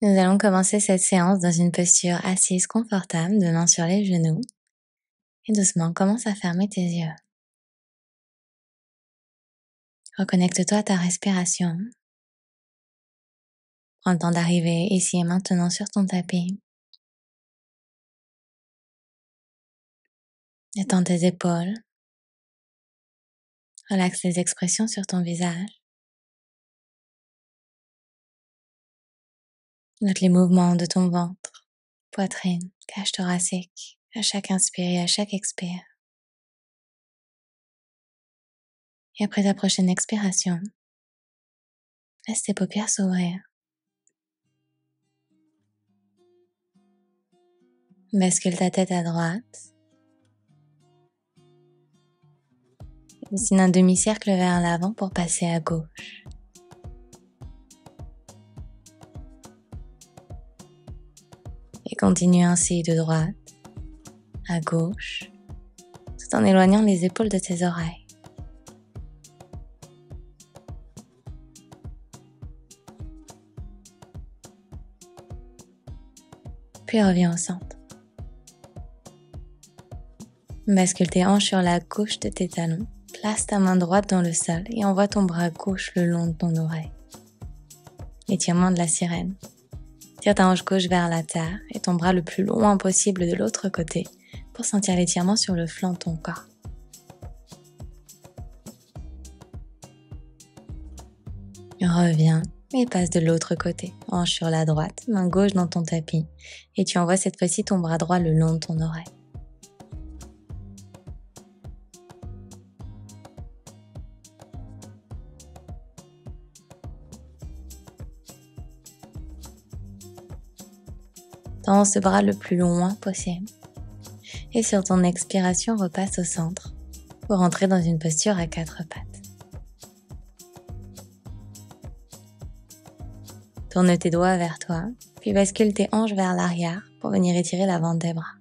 Nous allons commencer cette séance dans une posture assise confortable, de mains sur les genoux. Et doucement, commence à fermer tes yeux. Reconnecte-toi à ta respiration. Prends le temps d'arriver ici et maintenant sur ton tapis. Détends tes épaules. Relaxe les expressions sur ton visage. Note les mouvements de ton ventre, poitrine, cage thoracique, à chaque inspire et à chaque expire. Et après ta prochaine expiration, laisse tes paupières s'ouvrir. Bascule ta tête à droite. Dessine un demi-cercle vers l'avant pour passer à gauche. Et continue ainsi de droite à gauche, tout en éloignant les épaules de tes oreilles. Puis reviens au centre. Bascule tes hanches sur la gauche de tes talons. Place ta main droite dans le sol et envoie ton bras gauche le long de ton oreille. Étirement de la sirène. Tire ta hanche gauche vers la terre et ton bras le plus loin possible de l'autre côté pour sentir l'étirement sur le flanc de ton corps. Reviens et passe de l'autre côté. Hanche sur la droite, main gauche dans ton tapis et tu envoies cette fois-ci ton bras droit le long de ton oreille. Tends ce bras le plus loin possible. Et sur ton expiration, repasse au centre pour entrer dans une posture à 4 pattes. Tourne tes doigts vers toi, puis bascule tes hanches vers l'arrière pour venir étirer l'avant des bras.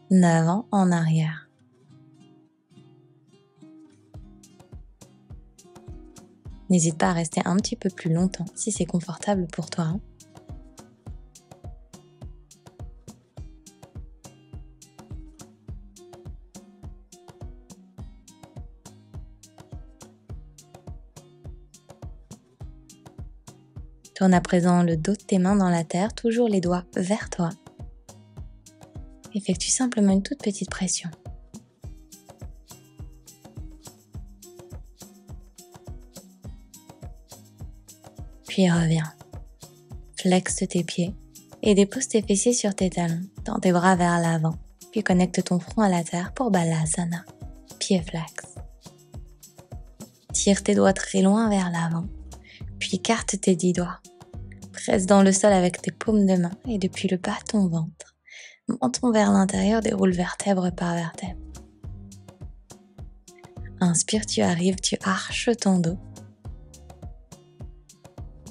D'avant en arrière. N'hésite pas à rester un petit peu plus longtemps si c'est confortable pour toi. Tourne à présent le dos de tes mains dans la terre, toujours les doigts vers toi. Effectue simplement une toute petite pression. Puis reviens. Flexe tes pieds et dépose tes fessiers sur tes talons. Tends tes bras vers l'avant, puis connecte ton front à la terre pour Balasana. Pieds flex. Tire tes doigts très loin vers l'avant, puis écarte tes 10 doigts. Presse dans le sol avec tes paumes de main et depuis le bas de ton ventre, menton vers l'intérieur, déroule vertèbre par vertèbre. Inspire, tu arrives, tu arches ton dos.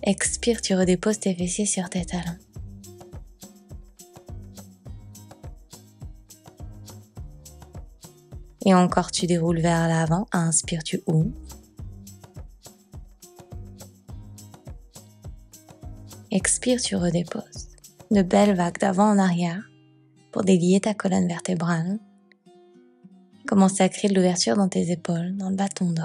Expire, tu redéposes tes fessiers sur tes talons. Et encore, tu déroules vers l'avant. Inspire, tu ouvres. Expire, tu redéposes. De belles vagues d'avant en arrière pour délier ta colonne vertébrale. Commence à créer de l'ouverture dans tes épaules, dans le bas de ton dos.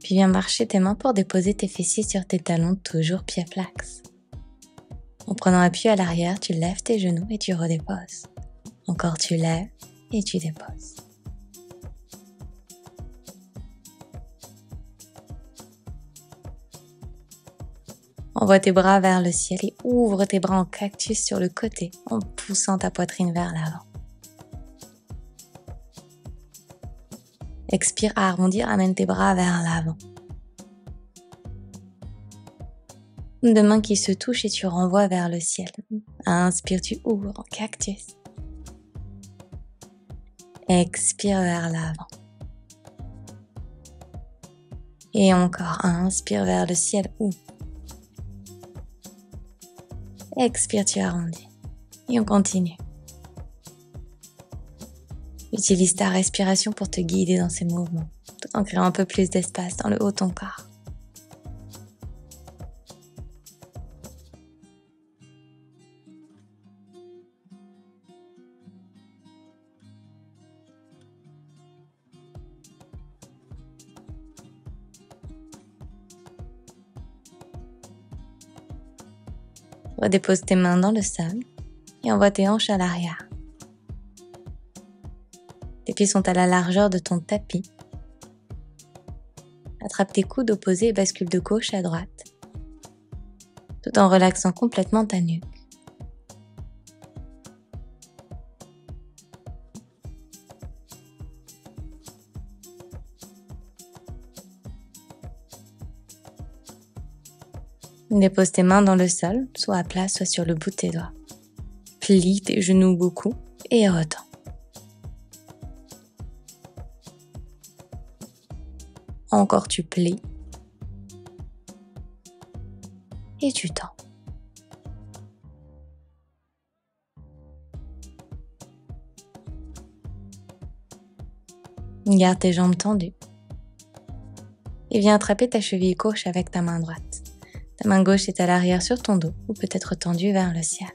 Puis viens marcher tes mains pour déposer tes fessiers sur tes talons, toujours pieds flex. En prenant appui à l'arrière, tu lèves tes genoux et tu redéposes. Encore tu lèves et tu déposes. Envoie tes bras vers le ciel et ouvre tes bras en cactus sur le côté en poussant ta poitrine vers l'avant. Expire à arrondir, amène tes bras vers l'avant. Deux mains qui se touchent et tu renvoies vers le ciel. Inspire, tu ouvres en cactus. Expire vers l'avant. Et encore, inspire vers le ciel ou. Expire, tu arrondis. Et on continue. Utilise ta respiration pour te guider dans ces mouvements, tout en créant un peu plus d'espace dans le haut de ton corps. Redépose tes mains dans le sol et envoie tes hanches à l'arrière. Tes pieds sont à la largeur de ton tapis. Attrape tes coudes opposés et bascule de gauche à droite, tout en relaxant complètement ta nuque. Dépose tes mains dans le sol, soit à plat, soit sur le bout de tes doigts. Plie tes genoux beaucoup et retends. Encore tu plies et tu tends. Garde tes jambes tendues et viens attraper ta cheville gauche avec ta main droite. Ta main gauche est à l'arrière sur ton dos ou peut être tendue vers le ciel.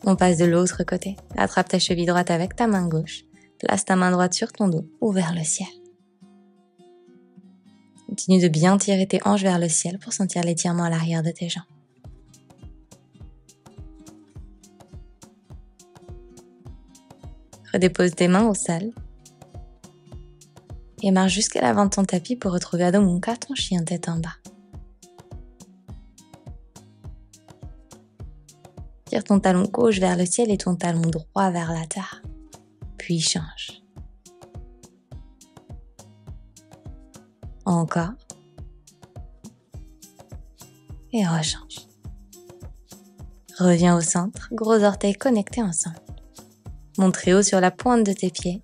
On passe de l'autre côté. Attrape ta cheville droite avec ta main gauche. Place ta main droite sur ton dos ou vers le ciel. Continue de bien tirer tes hanches vers le ciel pour sentir l'étirement à l'arrière de tes jambes. Redépose tes mains au sol et marche jusqu'à l'avant de ton tapis pour retrouver Adho Mukha, ton chien tête en bas. Tire ton talon gauche vers le ciel et ton talon droit vers la terre, puis change. Encore. Et rechange. Reviens au centre, gros orteils connectés ensemble. Monte très haut sur la pointe de tes pieds.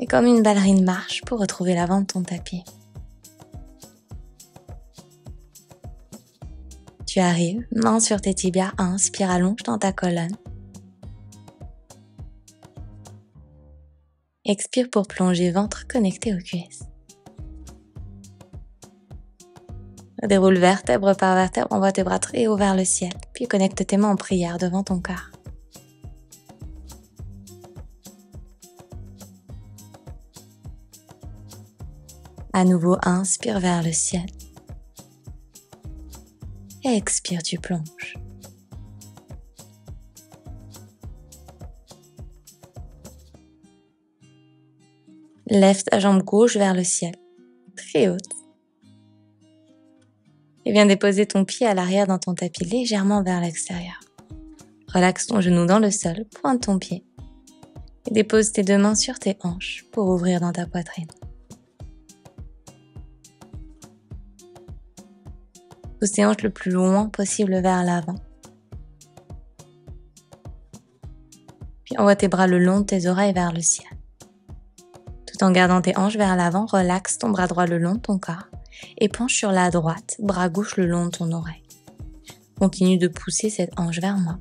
Et comme une ballerine marche pour retrouver l'avant de ton tapis. Tu arrives, main sur tes tibias, inspire, allonge dans ta colonne. Expire pour plonger ventre connecté aux cuisses. Déroule vertèbre par vertèbre, envoie tes bras très haut vers le ciel, puis connecte tes mains en prière devant ton corps. À nouveau, inspire vers le ciel. Et expire, tu plonges. Lève ta jambe gauche vers le ciel, très haute. Et viens déposer ton pied à l'arrière dans ton tapis légèrement vers l'extérieur. Relaxe ton genou dans le sol, pointe ton pied. Et dépose tes deux mains sur tes hanches pour ouvrir dans ta poitrine. Pousse tes hanches le plus loin possible vers l'avant. Puis envoie tes bras le long de tes oreilles vers le ciel. Tout en gardant tes hanches vers l'avant, relaxe ton bras droit le long de ton corps et penche sur la droite, bras gauche le long de ton oreille. Continue de pousser cette hanche vers moi.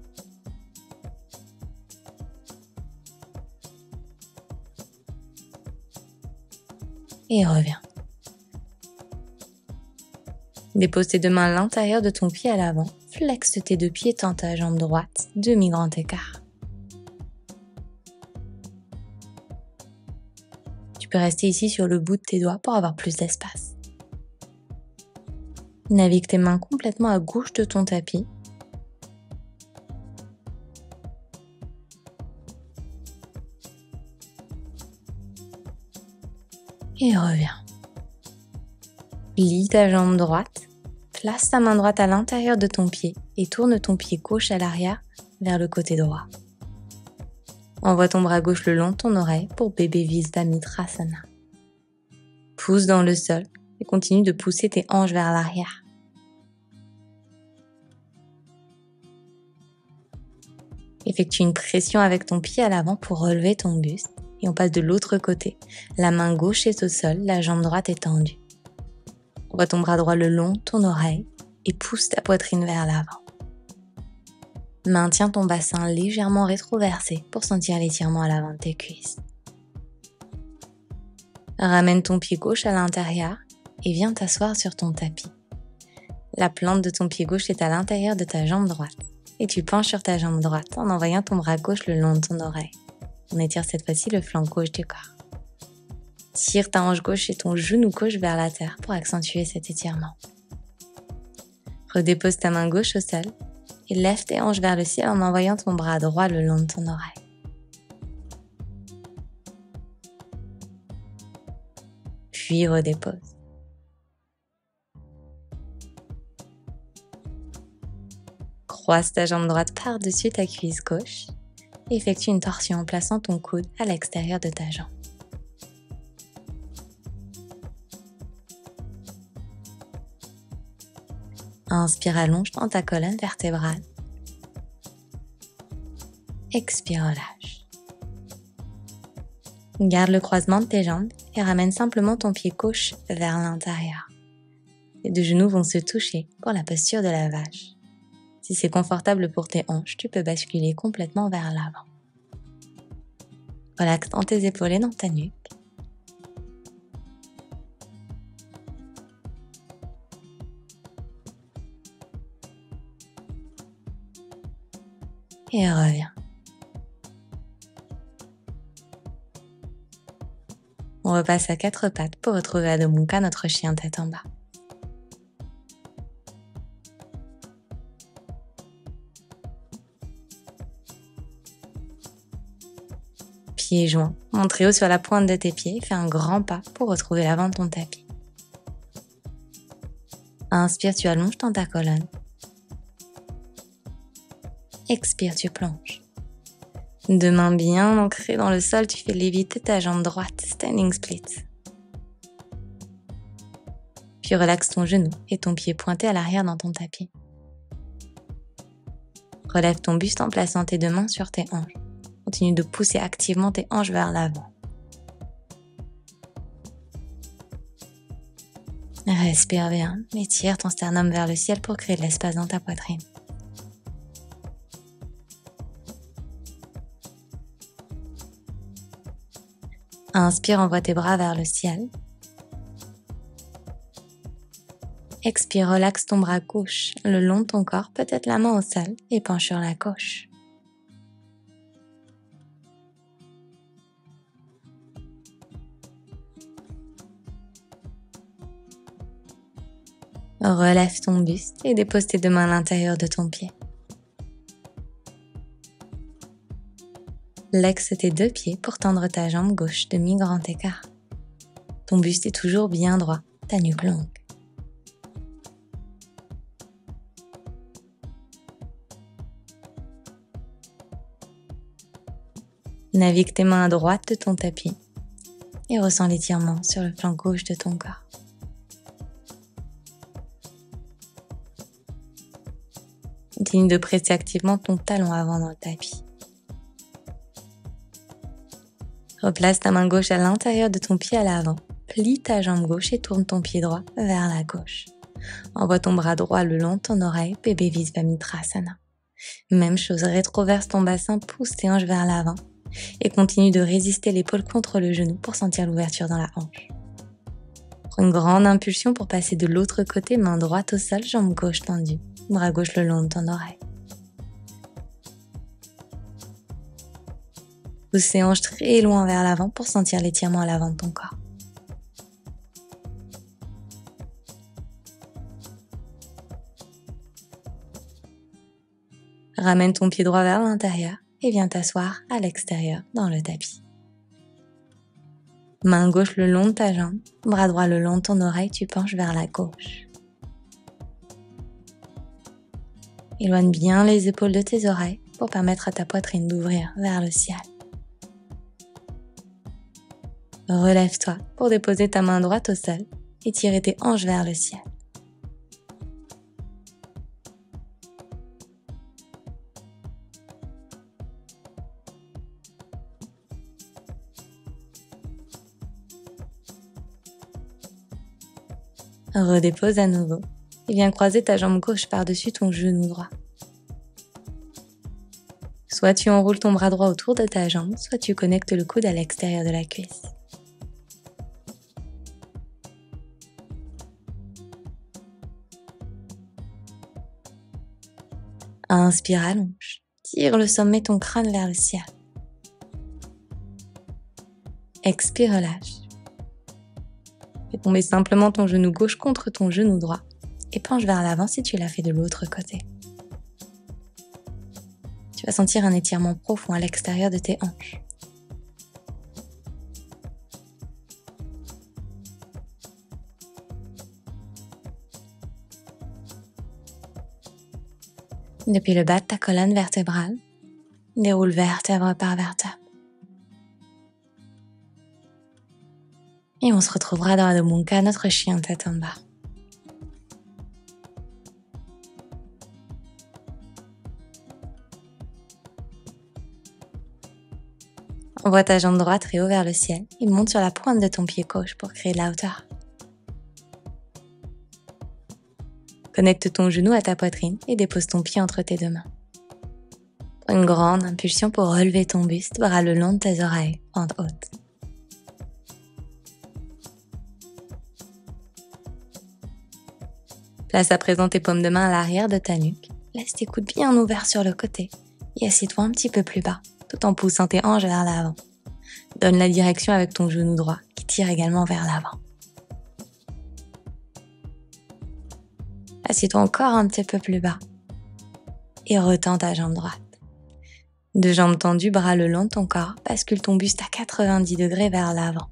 Et reviens. Dépose tes deux mains à l'intérieur de ton pied à l'avant. Flexe tes deux pieds, tends ta jambe droite, demi-grand écart. Tu peux rester ici sur le bout de tes doigts pour avoir plus d'espace. Navigue tes mains complètement à gauche de ton tapis. Et reviens. Plie ta jambe droite, place ta main droite à l'intérieur de ton pied et tourne ton pied gauche à l'arrière vers le côté droit. Envoie ton bras gauche le long de ton oreille pour bébé Visvamitrasana. Pousse dans le sol et continue de pousser tes hanches vers l'arrière. Effectue une pression avec ton pied à l'avant pour relever ton buste et on passe de l'autre côté. La main gauche est au sol, la jambe droite est tendue. Envoie ton bras droit le long de ton oreille et pousse ta poitrine vers l'avant. Maintiens ton bassin légèrement rétroversé pour sentir l'étirement à l'avant de tes cuisses. Ramène ton pied gauche à l'intérieur et viens t'asseoir sur ton tapis. La plante de ton pied gauche est à l'intérieur de ta jambe droite et tu penches sur ta jambe droite en envoyant ton bras gauche le long de ton oreille. On étire cette fois-ci le flanc gauche du corps. Tire ta hanche gauche et ton genou gauche vers la terre pour accentuer cet étirement. Redépose ta main gauche au sol et lève tes hanches vers le ciel en envoyant ton bras droit le long de ton oreille. Puis redépose. Croise ta jambe droite par-dessus ta cuisse gauche et effectue une torsion en plaçant ton coude à l'extérieur de ta jambe. Inspire, allonge dans ta colonne vertébrale. Expire, relâche. Garde le croisement de tes jambes et ramène simplement ton pied gauche vers l'intérieur. Les deux genoux vont se toucher pour la posture de la vache. Si c'est confortable pour tes hanches, tu peux basculer complètement vers l'avant. Relaxe dans tes épaules et dans ta nuque. Et reviens. On repasse à quatre pattes pour retrouver Adho Mukha, notre chien tête en bas. Pieds joints, monte très haut sur la pointe de tes pieds, fais un grand pas pour retrouver l'avant de ton tapis. Inspire, tu allonges dans ta colonne. Expire, tu plonges. Deux mains bien ancrées dans le sol, tu fais léviter ta jambe droite, standing split. Puis relaxe ton genou et ton pied pointé à l'arrière dans ton tapis. Relève ton buste en plaçant tes deux mains sur tes hanches. Continue de pousser activement tes hanches vers l'avant. Respire bien, étire ton sternum vers le ciel pour créer de l'espace dans ta poitrine. Inspire, envoie tes bras vers le ciel. Expire, relaxe ton bras gauche le long de ton corps, peut-être la main au sol et penche sur la gauche. Relève ton buste et dépose tes deux mains à l'intérieur de ton pied. Lexe tes deux pieds pour tendre ta jambe gauche de mi-grand écart. Ton buste est toujours bien droit, ta nuque longue. Navigue tes mains à droite de ton tapis et ressens l'étirement sur le flanc gauche de ton corps. Continue de presser activement ton talon avant dans le tapis. Replace ta main gauche à l'intérieur de ton pied à l'avant. Plie ta jambe gauche et tourne ton pied droit vers la gauche. Envoie ton bras droit le long de ton oreille, bébé Visvamitrasana. Même chose, rétroverse ton bassin, pousse tes hanches vers l'avant et continue de résister l'épaule contre le genou pour sentir l'ouverture dans la hanche. Prends une grande impulsion pour passer de l'autre côté, main droite au sol, jambe gauche tendue, bras gauche le long de ton oreille. Pousse tes hanches très loin vers l'avant pour sentir l'étirement à l'avant de ton corps. Ramène ton pied droit vers l'intérieur et viens t'asseoir à l'extérieur dans le tapis. Main gauche le long de ta jambe, bras droit le long de ton oreille, tu penches vers la gauche. Éloigne bien les épaules de tes oreilles pour permettre à ta poitrine d'ouvrir vers le ciel. Relève-toi pour déposer ta main droite au sol et tirer tes hanches vers le ciel. Redépose à nouveau et viens croiser ta jambe gauche par-dessus ton genou droit. Soit tu enroules ton bras droit autour de ta jambe, soit tu connectes le coude à l'extérieur de la cuisse. Inspire, allonge. Tire le sommet de ton crâne vers le ciel. Expire, relâche. Fais tomber simplement ton genou gauche contre ton genou droit et penche vers l'avant si tu l'as fait de l'autre côté. Tu vas sentir un étirement profond à l'extérieur de tes hanches. Depuis le bas de ta colonne vertébrale, déroule vertèbre par vertèbre. Et on se retrouvera dans Adho Mukha, notre chien tête en bas. Envoie ta jambe droite très haut vers le ciel et monte sur la pointe de ton pied gauche pour créer de la hauteur. Connecte ton genou à ta poitrine et dépose ton pied entre tes deux mains. Prends une grande impulsion pour relever ton buste, bras le long de tes oreilles, pente haute. Place à présent tes paumes de main à l'arrière de ta nuque. Laisse tes coudes bien ouverts sur le côté et assieds-toi un petit peu plus bas, tout en poussant tes hanches vers l'avant. Donne la direction avec ton genou droit qui tire également vers l'avant. Assieds-toi encore un petit peu plus bas et retends ta jambe droite. Deux jambes tendues, bras le long de ton corps, bascule ton buste à 90 degrés vers l'avant.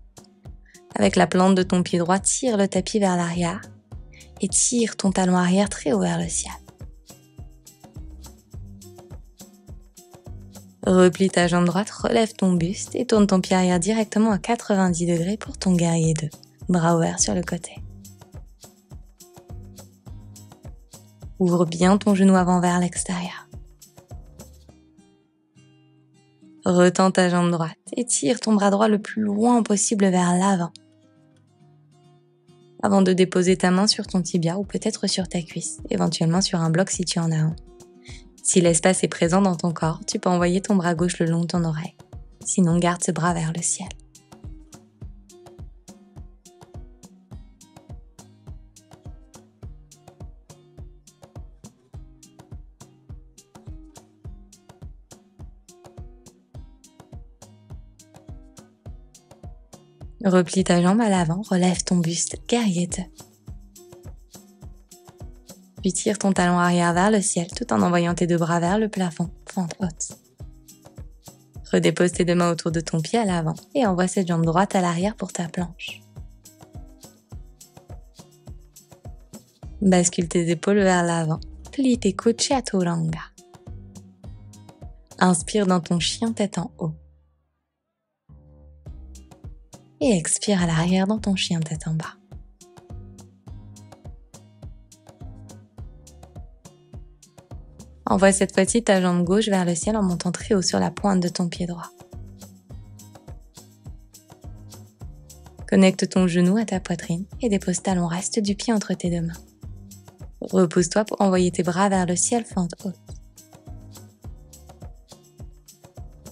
Avec la plante de ton pied droit, tire le tapis vers l'arrière et tire ton talon arrière très haut vers le ciel. Replie ta jambe droite, relève ton buste et tourne ton pied arrière directement à 90 degrés pour ton guerrier 2. Bras ouverts sur le côté. Ouvre bien ton genou avant vers l'extérieur. Retends ta jambe droite et tire ton bras droit le plus loin possible vers l'avant. Avant de déposer ta main sur ton tibia ou peut-être sur ta cuisse, éventuellement sur un bloc si tu en as un. Si l'espace est présent dans ton corps, tu peux envoyer ton bras gauche le long de ton oreille. Sinon, garde ce bras vers le ciel. Replie ta jambe à l'avant, relève ton buste, guerrier 2. Puis tire ton talon arrière vers le ciel tout en envoyant tes deux bras vers le plafond, fente haute. Redépose tes deux mains autour de ton pied à l'avant et envoie cette jambe droite à l'arrière pour ta planche. Bascule tes épaules vers l'avant, plie tes coudes Chaturanga. Inspire dans ton chien tête en haut. Et expire à l'arrière dans ton chien tête en bas. Envoie cette fois-ci ta jambe gauche vers le ciel en montant très haut sur la pointe de ton pied droit. Connecte ton genou à ta poitrine et dépose talon reste du pied entre tes deux mains. Repousse-toi pour envoyer tes bras vers le ciel, fente haute.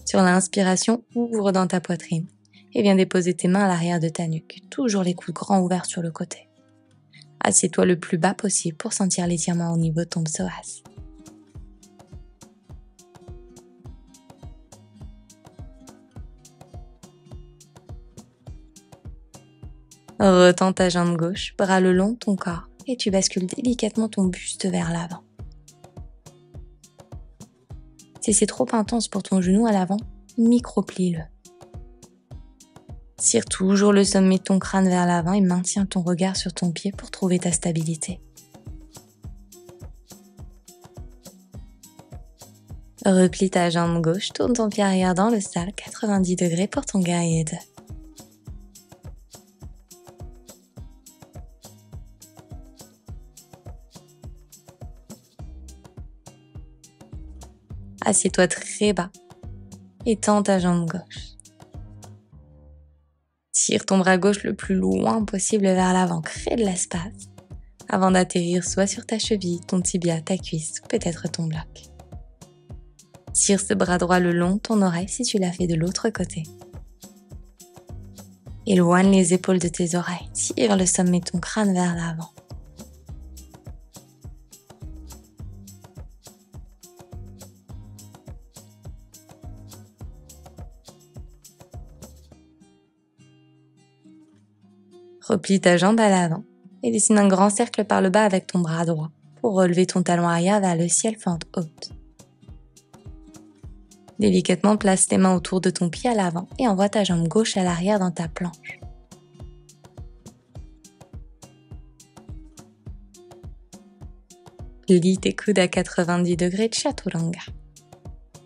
Sur l'inspiration, ouvre dans ta poitrine et viens déposer tes mains à l'arrière de ta nuque, toujours les coudes grands ouverts sur le côté. Assieds-toi le plus bas possible pour sentir l'étirement au niveau de ton psoas. Retends ta jambe gauche, bras le long de ton corps et tu bascules délicatement ton buste vers l'avant. Si c'est trop intense pour ton genou à l'avant, micro-plie-le. Tire toujours le sommet de ton crâne vers l'avant et maintiens ton regard sur ton pied pour trouver ta stabilité. Replie ta jambe gauche, tourne ton pied arrière dans le sol, 90 degrés pour ton guerrier 2. Assieds-toi très bas et tends ta jambe gauche. Tire ton bras gauche le plus loin possible vers l'avant, crée de l'espace avant d'atterrir soit sur ta cheville, ton tibia, ta cuisse ou peut-être ton bloc. Tire ce bras droit le long de ton oreille si tu l'as fait de l'autre côté. Éloigne les épaules de tes oreilles, tire le sommet de ton crâne vers l'avant. Replie ta jambe à l'avant et dessine un grand cercle par le bas avec ton bras droit pour relever ton talon arrière vers le ciel fente haute. Délicatement, place tes mains autour de ton pied à l'avant et envoie ta jambe gauche à l'arrière dans ta planche. Plie tes coudes à 90 degrés de Chaturanga.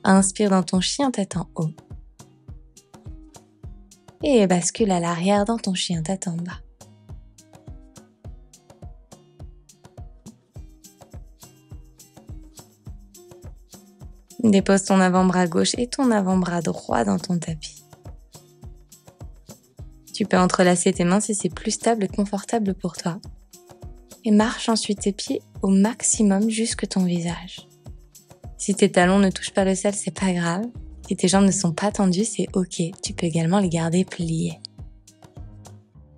Inspire dans ton chien tête en haut. Et bascule à l'arrière dans ton chien tête en bas. Dépose ton avant-bras gauche et ton avant-bras droit dans ton tapis. Tu peux entrelacer tes mains si c'est plus stable et confortable pour toi. Et marche ensuite tes pieds au maximum jusque ton visage. Si tes talons ne touchent pas le sol, c'est pas grave. Si tes jambes ne sont pas tendues, c'est ok. Tu peux également les garder pliées.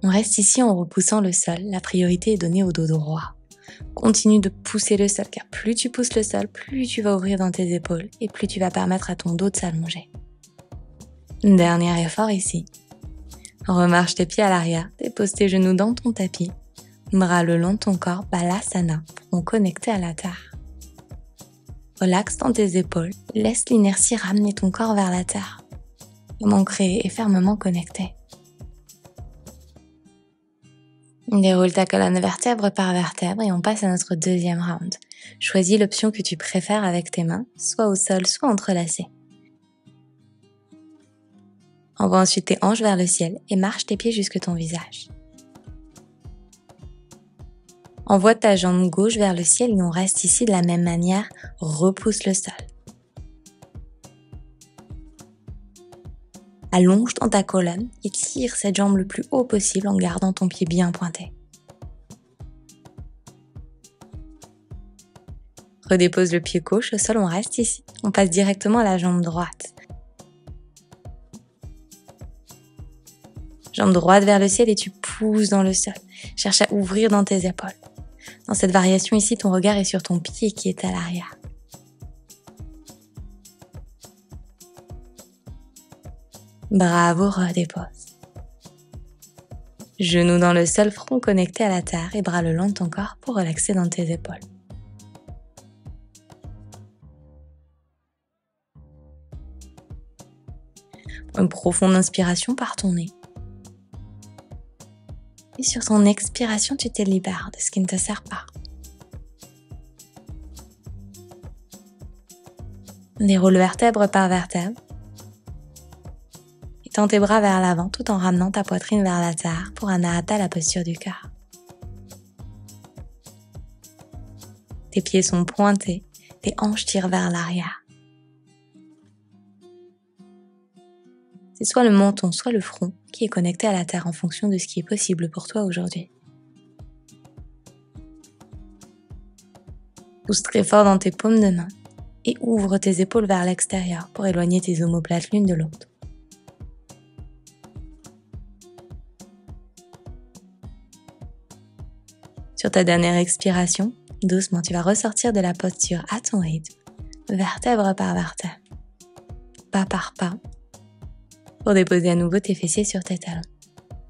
On reste ici en repoussant le sol. La priorité est donnée au dos droit. Continue de pousser le sol, car plus tu pousses le sol, plus tu vas ouvrir dans tes épaules et plus tu vas permettre à ton dos de s'allonger. Dernier effort ici. Remarche tes pieds à l'arrière, dépose tes genoux dans ton tapis, bras le long de ton corps, Balasana, pour connecter à la terre. Relaxe dans tes épaules, laisse l'inertie ramener ton corps vers la terre. Ancré et fermement connecté. Déroule ta colonne vertèbre par vertèbre et on passe à notre deuxième round. Choisis l'option que tu préfères avec tes mains, soit au sol, soit entrelacées. Envoie ensuite tes hanches vers le ciel et marche tes pieds jusque ton visage. Envoie ta jambe gauche vers le ciel et on reste ici de la même manière, repousse le sol. Allonge dans ta colonne et tire cette jambe le plus haut possible en gardant ton pied bien pointé. Redépose le pied gauche au sol, on reste ici. On passe directement à la jambe droite. Jambe droite vers le ciel et tu pousses dans le sol. Cherche à ouvrir dans tes épaules. Dans cette variation ici, ton regard est sur ton pied qui est à l'arrière. Bravo, redépose. Genoux dans le sol, front connecté à la terre et bras le long de ton corps pour relaxer dans tes épaules. Une profonde inspiration par ton nez. Et sur ton expiration, tu te libères de ce qui ne te sert pas. Déroule vertèbre par vertèbre. Et tends tes bras vers l'avant tout en ramenant ta poitrine vers la terre pour Anahata, la posture du cœur. Tes pieds sont pointés, tes hanches tirent vers l'arrière. C'est soit le menton, soit le front qui est connecté à la terre en fonction de ce qui est possible pour toi aujourd'hui. Pousse très fort dans tes paumes de main et ouvre tes épaules vers l'extérieur pour éloigner tes omoplates l'une de l'autre. Sur ta dernière expiration, doucement, tu vas ressortir de la posture à ton rythme, vertèbre par vertèbre, pas par pas, pour déposer à nouveau tes fessiers sur tes talons.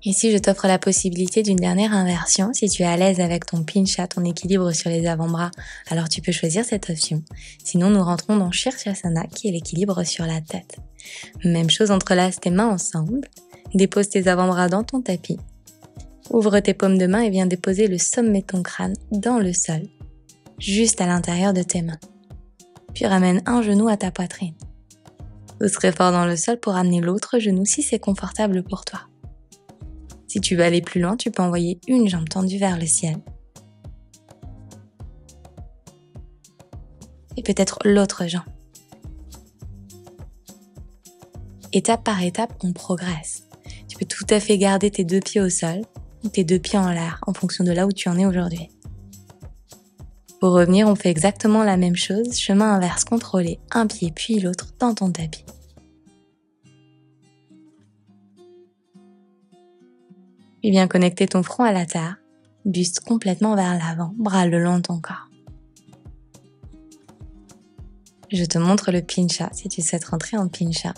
Ici, je t'offre la possibilité d'une dernière inversion. Si tu es à l'aise avec ton pincha, ton équilibre sur les avant-bras, alors tu peux choisir cette option. Sinon, nous rentrons dans Shirshasana, qui est l'équilibre sur la tête. Même chose, entrelace tes mains ensemble, dépose tes avant-bras dans ton tapis, ouvre tes paumes de main et viens déposer le sommet de ton crâne dans le sol, juste à l'intérieur de tes mains. Puis ramène un genou à ta poitrine. Pousse très fort dans le sol pour amener l'autre genou si c'est confortable pour toi. Si tu veux aller plus loin, tu peux envoyer une jambe tendue vers le ciel. Et peut-être l'autre jambe. étape par étape, on progresse. Tu peux tout à fait garder tes 2 pieds au sol ou tes 2 pieds en l'air en fonction de là où tu en es aujourd'hui. Pour revenir, on fait exactement la même chose, chemin inverse contrôlé, un pied puis l'autre dans ton tapis. Puis viens connecter ton front à la terre, buste complètement vers l'avant, bras le long de ton corps. Je te montre le pincha si tu souhaites rentrer en pincha.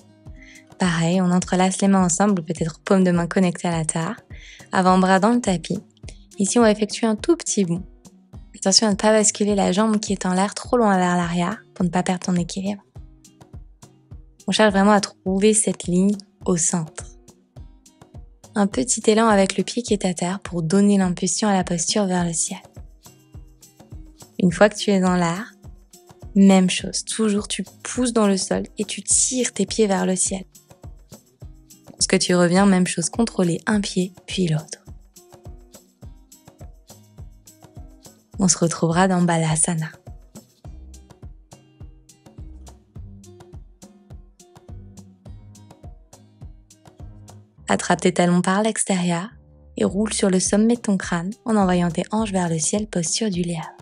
Pareil, on entrelace les mains ensemble ou peut-être paume de main connectée à la terre, avant-bras dans le tapis. Ici, on va effectuer un tout petit bout. Attention à ne pas basculer la jambe qui est en l'air trop loin vers l'arrière pour ne pas perdre ton équilibre. On cherche vraiment à trouver cette ligne au centre. Un petit élan avec le pied qui est à terre pour donner l'impulsion à la posture vers le ciel. Une fois que tu es dans l'air, même chose, toujours tu pousses dans le sol et tu tires tes pieds vers le ciel. Lorsque tu reviens, même chose, contrôler un pied puis l'autre. On se retrouvera dans Balasana. Attrape tes talons par l'extérieur et roule sur le sommet de ton crâne en envoyant tes hanches vers le ciel, posture du lièvre.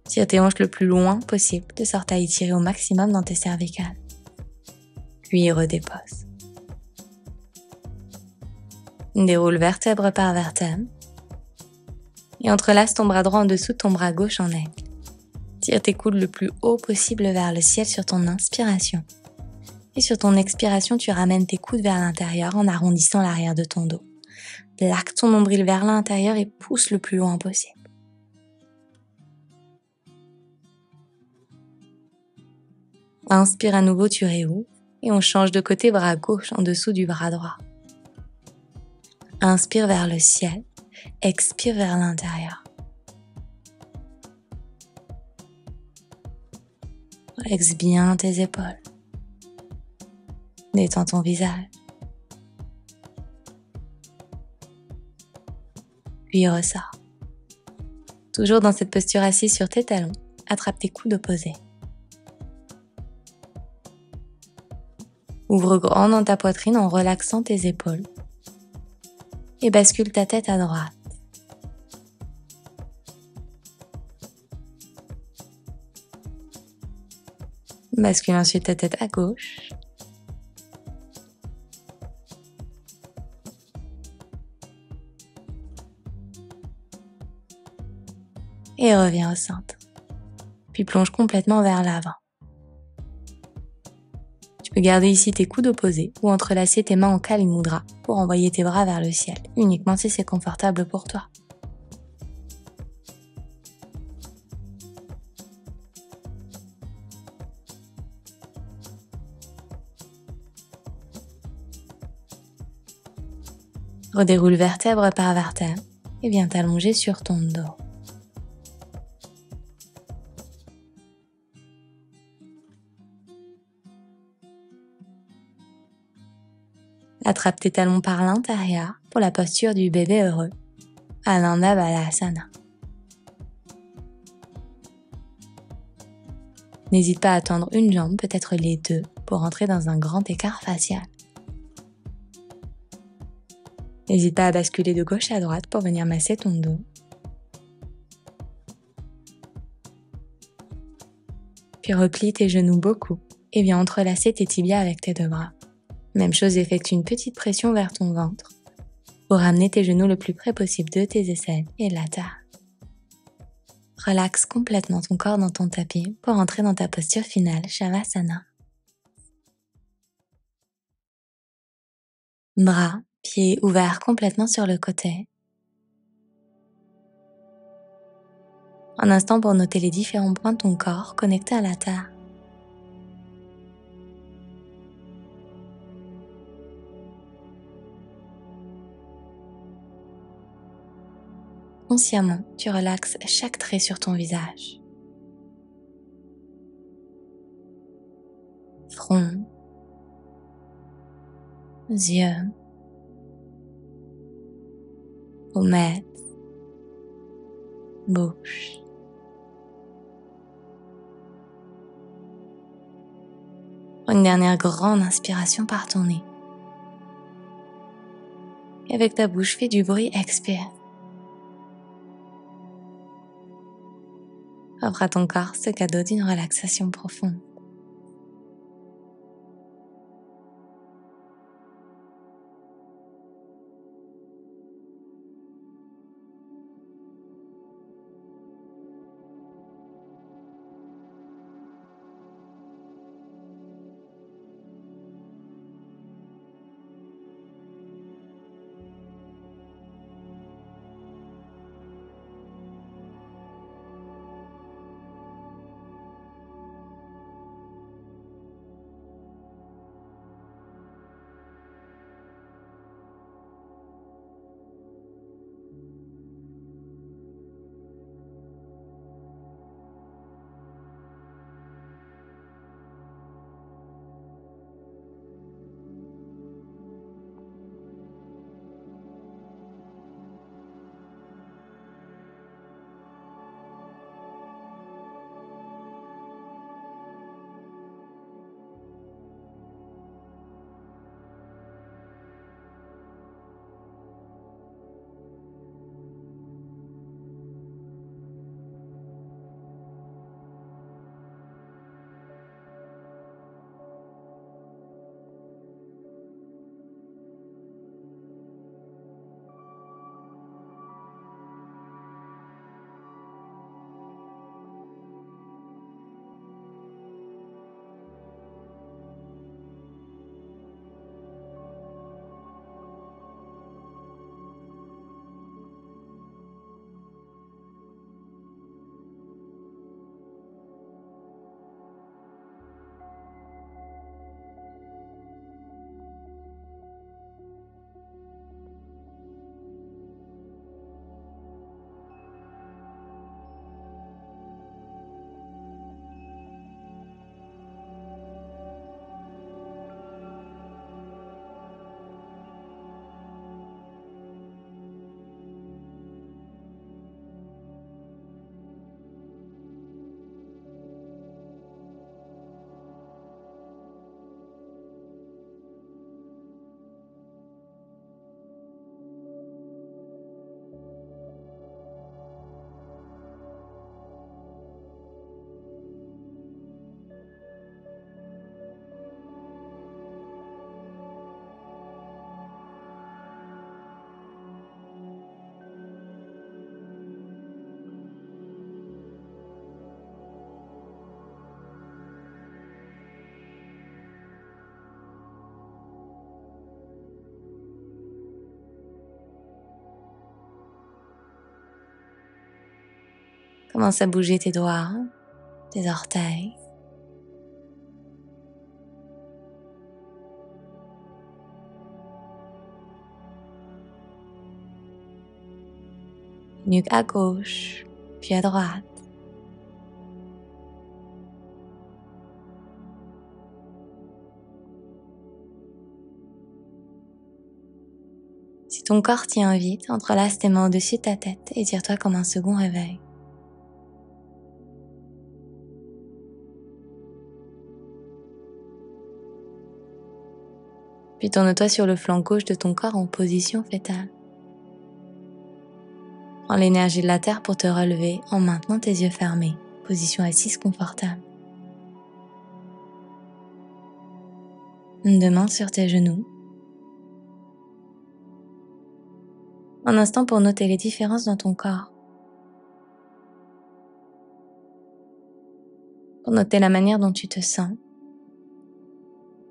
Tire tes hanches le plus loin possible, de sorte à étirer au maximum dans tes cervicales. Puis redépose. Déroule vertèbre par vertèbre et entrelace ton bras droit en dessous de ton bras gauche en aigle. Tire tes coudes le plus haut possible vers le ciel sur ton inspiration. Et sur ton expiration, tu ramènes tes coudes vers l'intérieur en arrondissant l'arrière de ton dos. Plaque ton nombril vers l'intérieur et pousse le plus loin possible. Inspire à nouveau, tu réouvres et on change de côté, bras gauche en dessous du bras droit. Inspire vers le ciel, expire vers l'intérieur. Relaxe bien tes épaules. Détends ton visage. Puis ressors. Toujours dans cette posture assise sur tes talons, attrape tes coudes opposés. Ouvre grand dans ta poitrine en relaxant tes épaules. Et bascule ta tête à droite. Bascule ensuite ta tête à gauche. Et reviens au centre. Puis plonge complètement vers l'avant. Tu peux garder ici tes coudes opposés ou entrelacer tes mains en Kali Mudra pour envoyer tes bras vers le ciel, uniquement si c'est confortable pour toi. Redéroule vertèbre par vertèbre et viens t'allonger sur ton dos. Attrape tes talons par l'intérieur pour la posture du bébé heureux, Ananda Balasana. N'hésite pas à tendre une jambe, peut-être les deux, pour entrer dans un grand écart facial. N'hésite pas à basculer de gauche à droite pour venir masser ton dos. Puis replie tes genoux beaucoup et viens entrelacer tes tibias avec tes deux bras. Même chose, effectue une petite pression vers ton ventre pour ramener tes genoux le plus près possible de tes aisselles et de la terre. Relaxe complètement ton corps dans ton tapis pour entrer dans ta posture finale, Shavasana. Bras, pieds ouverts complètement sur le côté. Un instant pour noter les différents points de ton corps connectés à la terre. Consciemment, tu relaxes chaque trait sur ton visage. Front, yeux, pommettes, bouche. Une dernière grande inspiration par ton nez. Et avec ta bouche, fais du bruit, expire. Offre à ton corps ce cadeau d'une relaxation profonde. Commence à bouger tes doigts, tes orteils. Nuque à gauche, puis à droite. Si ton corps t'y invite, entrelace tes mains au-dessus de ta tête et tire-toi comme un second réveil. Puis tourne-toi sur le flanc gauche de ton corps en position fétale. Prends l'énergie de la terre pour te relever en maintenant tes yeux fermés, position assise confortable. Deux mains sur tes genoux. Un instant pour noter les différences dans ton corps. Pour noter la manière dont tu te sens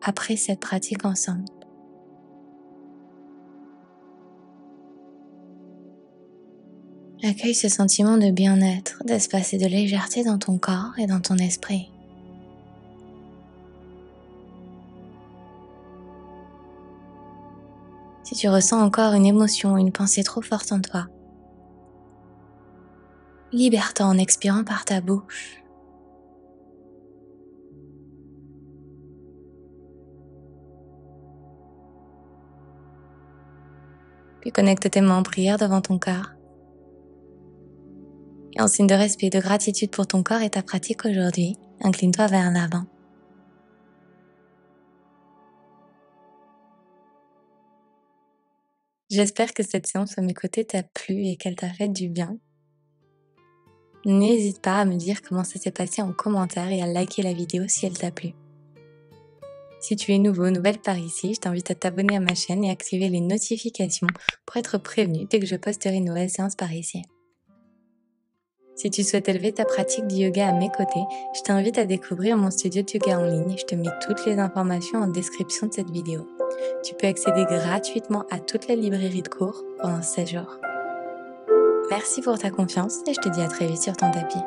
après cette pratique ensemble. Accueille ce sentiment de bien-être, d'espace et de légèreté dans ton corps et dans ton esprit. Si tu ressens encore une émotion, une pensée trop forte en toi, libère-toi en expirant par ta bouche. Puis connecte tes mains en prière devant ton cœur. Et en signe de respect et de gratitude pour ton corps et ta pratique aujourd'hui, incline-toi vers l'avant. J'espère que cette séance à mes côtés t'a plu et qu'elle t'a fait du bien. N'hésite pas à me dire comment ça s'est passé en commentaire et à liker la vidéo si elle t'a plu. Si tu es nouvelle par ici, je t'invite à t'abonner à ma chaîne et activer les notifications pour être prévenu dès que je posterai une nouvelle séance par ici. Si tu souhaites élever ta pratique du yoga à mes côtés, je t'invite à découvrir mon studio de yoga en ligne. Je te mets toutes les informations en description de cette vidéo. Tu peux accéder gratuitement à toute la librairie de cours pendant 16 jours. Merci pour ta confiance et je te dis à très vite sur ton tapis.